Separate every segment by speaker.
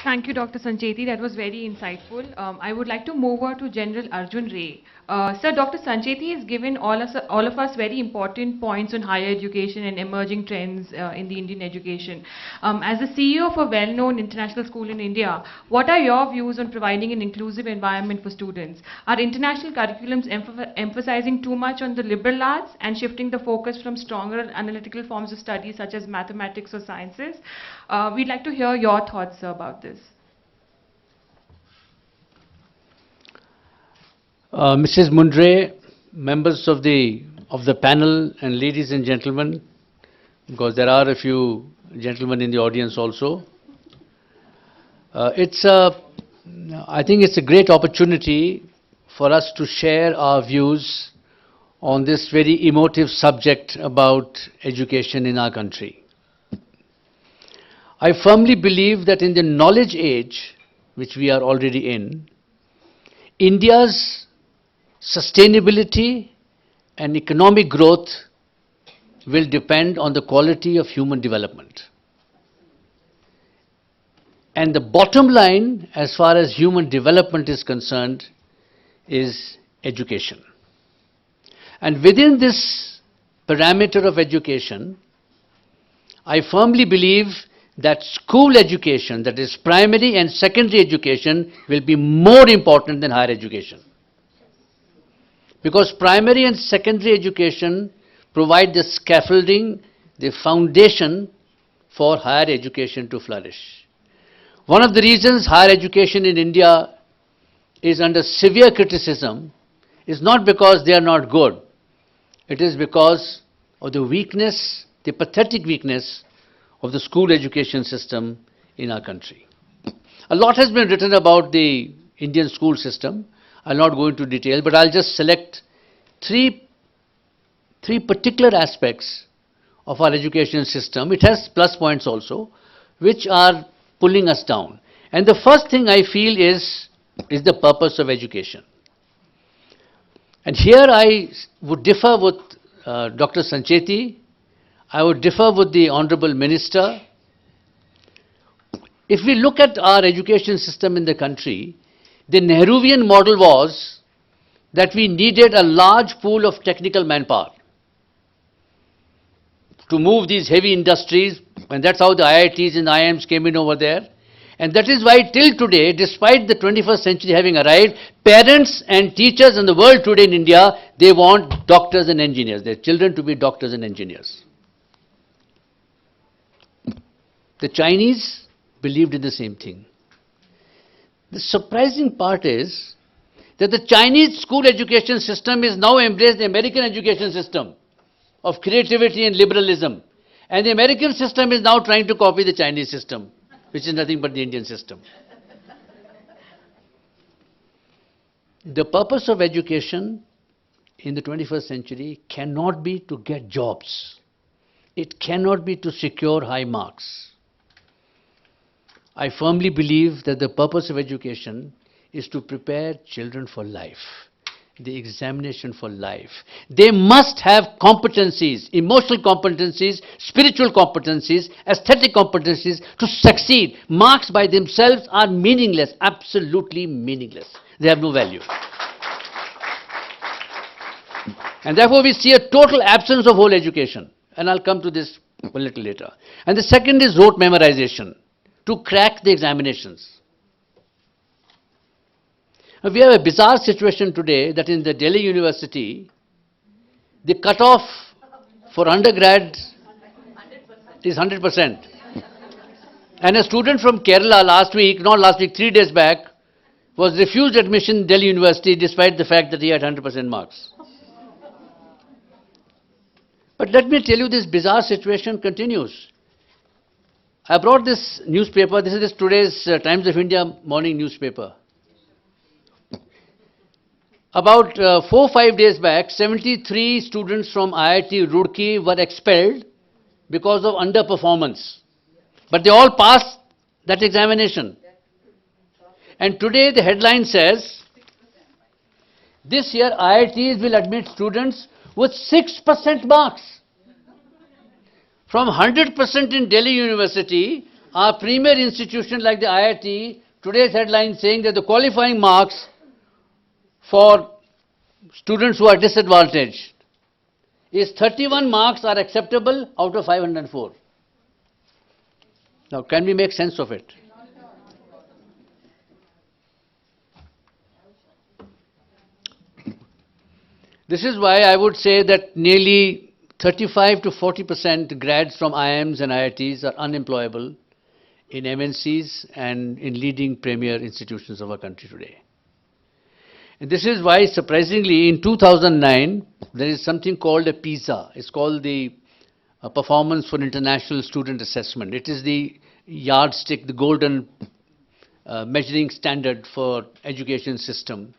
Speaker 1: Thank you, Dr. Sancheti. That was very insightful. I would like to move over to General Arjun Ray. Sir, Dr. Sancheti has given all of us very important points on higher education and emerging trends in the Indian education. As the CEO of a well-known international school in India, what are your views on providing an inclusive environment for students? Are international curriculums emphasizing too much on the liberal arts and shifting the focus from stronger analytical forms of study such as mathematics or sciences? We'd like to hear your thoughts, sir, about this.
Speaker 2: Mrs. Mundrey, members of the panel, and ladies and gentlemen, because there are a few gentlemen in the audience also. I think it's a great opportunity for us to share our views on this very emotive subject about education in our country. I firmly believe that in the knowledge age, which we are already in, India's sustainability and economic growth will depend on the quality of human development. And the bottom line, as far as human development is concerned, is education. And within this parameter of education, I firmly believe that school education, that is primary and secondary education, will be more important than higher education. Because primary and secondary education provide the scaffolding, the foundation for higher education to flourish. One of the reasons higher education in India is under severe criticism is not because they are not good. It is because of the weakness, the pathetic weakness of the school education system in our country. A lot has been written about the Indian school system. I'll not go into detail, but I'll just select three particular aspects of our education system. It has plus points also, which are pulling us down. And the first thing I feel is the purpose of education. And here I would differ with Dr. Sancheti. I would differ with the Honorable Minister. If we look at our education system in the country, the Nehruvian model was that we needed a large pool of technical manpower to move these heavy industries, and that's how the IITs and IIMs came in over there. And that is why till today, despite the 21st century having arrived, parents and teachers in the world today in India, they want doctors and engineers, their children to be doctors and engineers. The Chinese believed in the same thing. The surprising part is that the Chinese school education system is now embraced the American education system of creativity and liberalism. And the American system is now trying to copy the Chinese system, which is nothing but the Indian system. The purpose of education in the 21st century cannot be to get jobs. It cannot be to secure high marks. I firmly believe that the purpose of education is to prepare children for life, the examination for life. They must have competencies, emotional competencies, spiritual competencies, aesthetic competencies to succeed. Marks by themselves are meaningless, absolutely meaningless. They have no value. And therefore we see a total absence of whole education. And I'll come to this a little later. And the second is rote memorization, to crack the examinations. We have a bizarre situation today that in the Delhi University, the cutoff for undergrad is 100%. And a student from Kerala last week, 3 days back, was refused admission in Delhi University despite the fact that he had 100% marks. But let me tell you, this bizarre situation continues. I brought this newspaper. This is today's Times of India morning newspaper. About 4 or 5 days back, 73 students from IIT Roorkee were expelled because of underperformance. But they all passed that examination. And today the headline says, this year IITs will admit students with 6% marks. From 100% in Delhi University our premier institution like the IIT, today's headline saying that the qualifying marks for students who are disadvantaged is 31 marks are acceptable out of 504. Now, can we make sense of it? This is why I would say that nearly 35 to 40% grads from IIMs and IITs are unemployable in MNCs and in leading premier institutions of our country today. And this is why, surprisingly, in 2009, there is something called a PISA. It's called the Performance for International Student Assessment. It is the yardstick, the golden measuring standard for education system.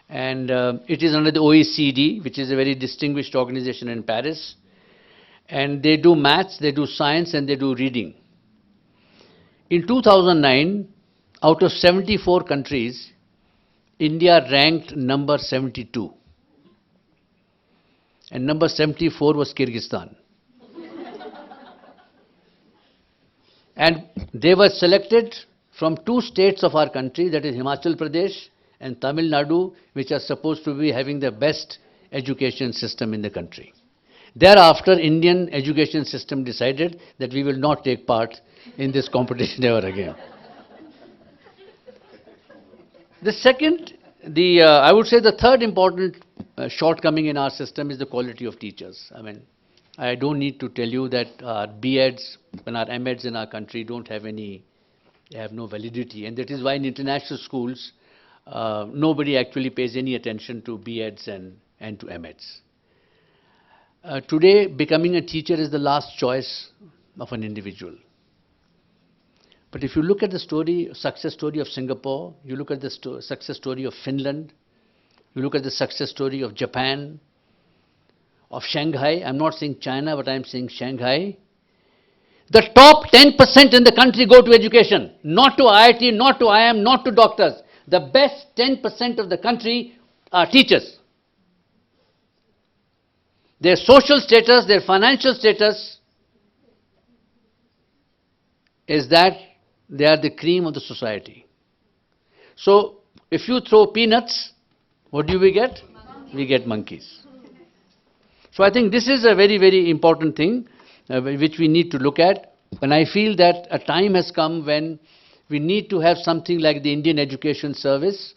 Speaker 2: And it is under the OECD, which is a very distinguished organization in Paris. And they do maths, they do science, and they do reading. In 2009, out of 74 countries, India ranked number 72. And number 74 was Kyrgyzstan. And they were selected from two states of our country, that is Himachal Pradesh and Tamil Nadu, which are supposed to be having the best education system in the country. Thereafter, Indian education system decided that we will not take part in this competition ever again. The second, I would say the third important shortcoming in our system is the quality of teachers. I mean, I don't need to tell you that our B.Eds and our M.Eds in our country don't have any, they have no validity. And that is why in international schools, nobody actually pays any attention to B.Eds and to M.Eds. Today, becoming a teacher is the last choice of an individual. But if you look at the success story of Singapore, you look at the success story of Finland, you look at the success story of Japan, of Shanghai, I'm not saying China, but I'm saying Shanghai, the top 10% in the country go to education, not to IIT, not to IIM, not to doctors. The best 10% of the country are teachers. Their social status, their financial status is that they are the cream of the society. So, if you throw peanuts, what do we get? We get monkeys. So, I think this is a very, very important thing which we need to look at. And I feel that a time has come when we need to have something like the Indian Education Service.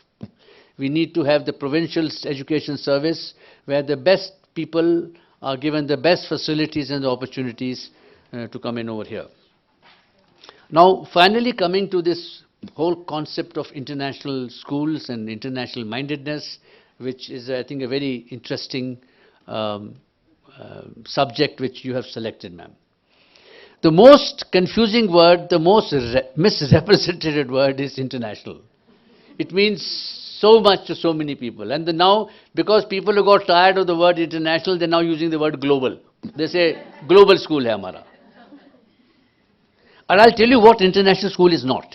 Speaker 2: We need to have the Provincial Education Service where the best people are given the best facilities and the opportunities to come in over here. Now, finally coming to this whole concept of international schools and international mindedness, which is, I think, a very interesting subject which you have selected, ma'am. The most confusing word, the most misrepresented word is international. It means so much to so many people. And now, because people have got tired of the word international, they're now using the word global. They say, global school hai hamara. And I'll tell you what international school is not.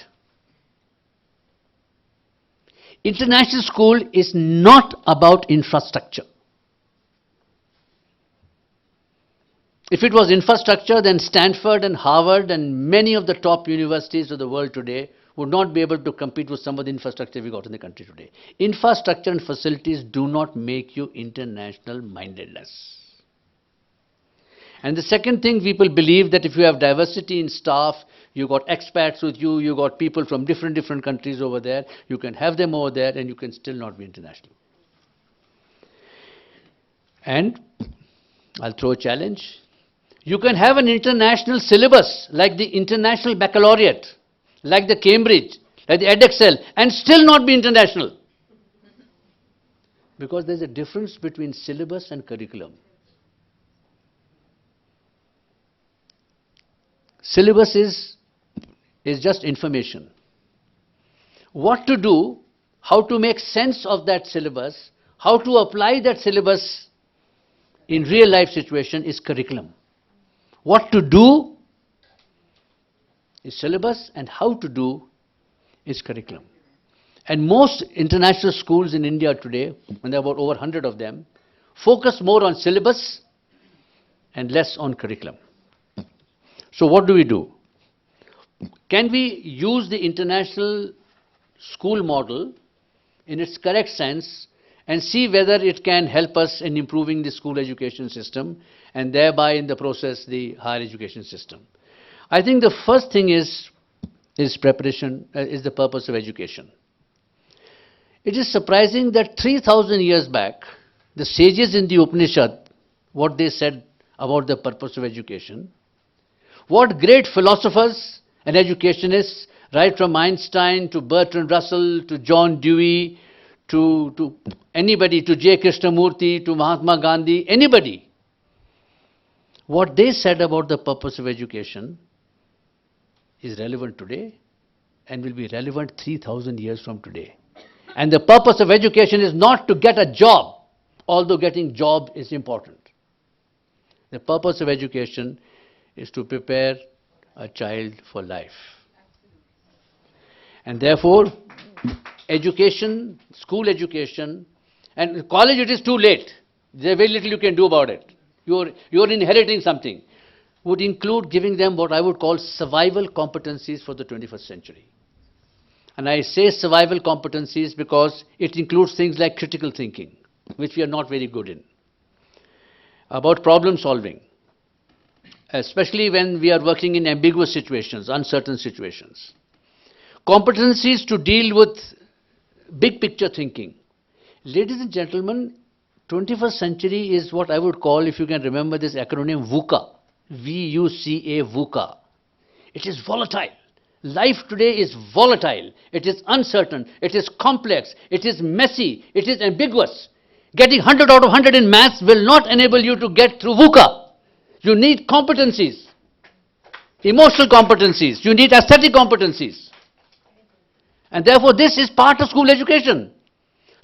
Speaker 2: International school is not about infrastructure. If it was infrastructure, then Stanford and Harvard and many of the top universities of the world today would not be able to compete with some of the infrastructure we got in the country today. Infrastructure and facilities do not make you international mindedness. And the second thing, people believe that if you have diversity in staff, you got expats with you, you got people from different countries over there, you can have them over there and you can still not be international. And I'll throw a challenge. You can have an international syllabus like the International Baccalaureate, like the Cambridge, like the Edexcel, and still not be international. Because there's a difference between syllabus and curriculum. Syllabus is just information. What to do, how to make sense of that syllabus, how to apply that syllabus in real life situation is curriculum. What to do is syllabus and how to do is curriculum. And most international schools in India today, and there are about over 100 of them, focus more on syllabus and less on curriculum. So what do? can we use the international school model in its correct sense and see whether it can help us in improving the school education system and thereby in the process the higher education system. I think the first thing is preparation, is the purpose of education. It is surprising that 3,000 years back, the sages in the Upanishad, what they said about the purpose of education, what great philosophers and educationists, right from Einstein to Bertrand Russell to John Dewey to anybody, to J. Krishnamurti, to Mahatma Gandhi, anybody, what they said about the purpose of education is relevant today and will be relevant 3,000 years from today. And the purpose of education is not to get a job, although getting job is important. The purpose of education is to prepare a child for life. And therefore, education, school education, and college it is too late. There's very little you can do about it. You're inheriting something. Would include giving them what I would call survival competencies for the 21st century. And I say survival competencies because it includes things like critical thinking, which we are not very good in. About problem solving, especially when we are working in ambiguous situations, uncertain situations. Competencies to deal with big picture thinking. Ladies and gentlemen, 21st century is what I would call, if you can remember this acronym, VUCA. V-U-C-A, VUCA. It is volatile. Life today is volatile. It is uncertain. It is complex. It is messy. It is ambiguous. Getting 100 out of 100 in maths will not enable you to get through VUCA. You need competencies, emotional competencies. You need aesthetic competencies. And therefore, this is part of school education.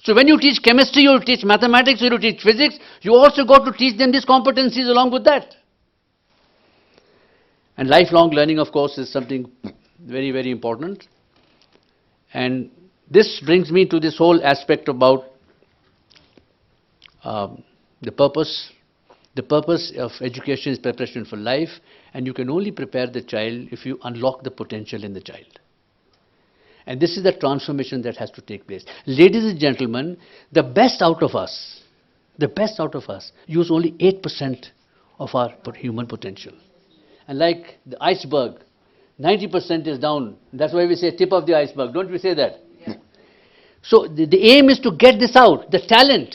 Speaker 2: So when you teach chemistry, you teach mathematics, you teach physics, you also got to teach them these competencies along with that. And lifelong learning, of course, is something very, very important. And this brings me to this whole aspect about the purpose. The purpose of education is preparation for life, and you can only prepare the child if you unlock the potential in the child. And this is the transformation that has to take place. Ladies and gentlemen, the best out of us use only 8% of our human potential. And like the iceberg, 90% is down. That's why we say tip of the iceberg. Don't we say that? Yeah. So the aim is to get this out, the talent,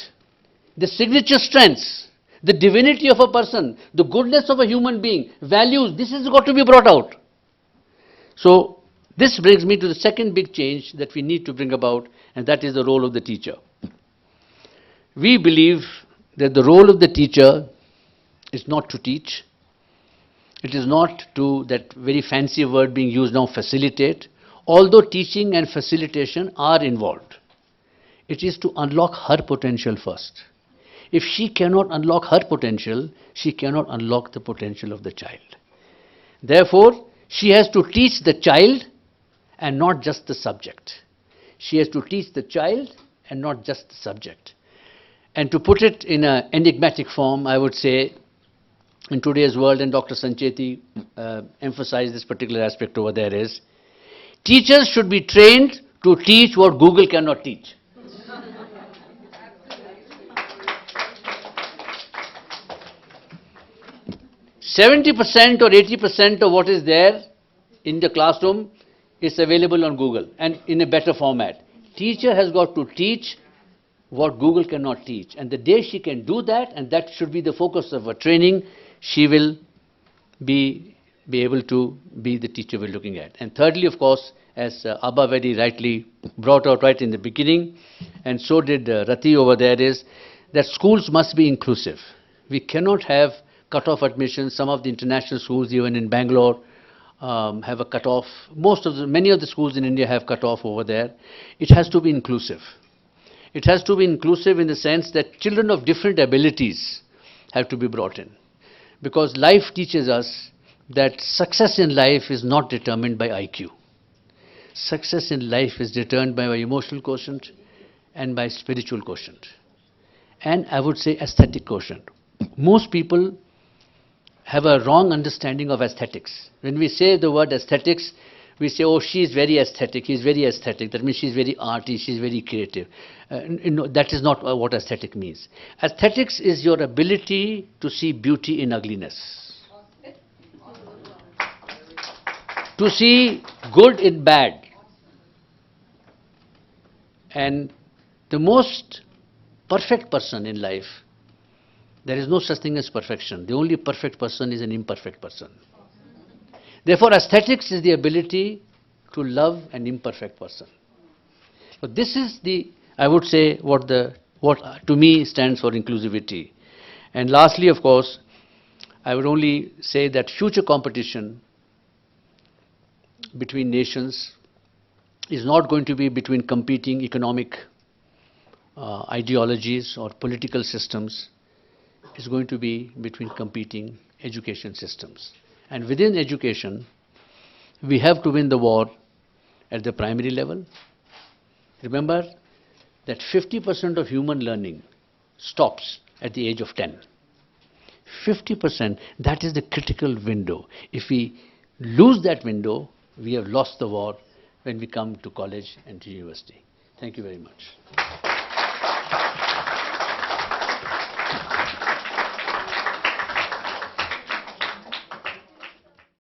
Speaker 2: the signature strengths, the divinity of a person, the goodness of a human being, values, this has got to be brought out. So this brings me to the second big change that we need to bring about, and that is the role of the teacher. We believe that the role of the teacher is not to teach. It is not to, that very fancy word being used now, facilitate. Although teaching and facilitation are involved, it is to unlock her potential first. If she cannot unlock her potential, she cannot unlock the potential of the child. Therefore, she has to teach the child and not just the subject. She has to teach the child and not just the subject. And to put it in an enigmatic form, I would say, in today's world, and Dr. Sancheti emphasized this particular aspect over there, is teachers should be trained to teach what Google cannot teach. 70% or 80% of what is there in the classroom is available on Google and in a better format. Teacher has got to teach what Google cannot teach. And the day she can do that, and that should be the focus of her training, she will be able to be the teacher we're looking at. And thirdly, of course, as Abba very rightly brought out right in the beginning, and so did Rati over there, is that schools must be inclusive. We cannot have cut-off admissions. Some of the international schools, even in Bangalore, have a cut-off. Many of the schools in India have cut-off over there. It has to be inclusive. It has to be inclusive in the sense that children of different abilities have to be brought in. Because life teaches us that success in life is not determined by IQ. Success in life is determined by emotional quotient and by spiritual quotient. And I would say aesthetic quotient. Most people have a wrong understanding of aesthetics. When we say the word aesthetics, we say, oh, she is very aesthetic, he is very aesthetic. That means she is very arty, she is very creative. That is not what aesthetic means. Aesthetics is your ability to see beauty in ugliness. To see good in bad. And the most perfect person in life, there is no such thing as perfection. The only perfect person is an imperfect person. Therefore, aesthetics is the ability to love an imperfect person. So this is the, I would say, what to me stands for inclusivity. And lastly, of course, I would only say that future competition between nations is not going to be between competing economic ideologies or political systems. It's going to be between competing education systems. And within education, we have to win the war at the primary level. Remember that 50% of human learning stops at the age of 10. 50%, that is the critical window. If we lose that window, we have lost the war when we come to college and to university. Thank you very much.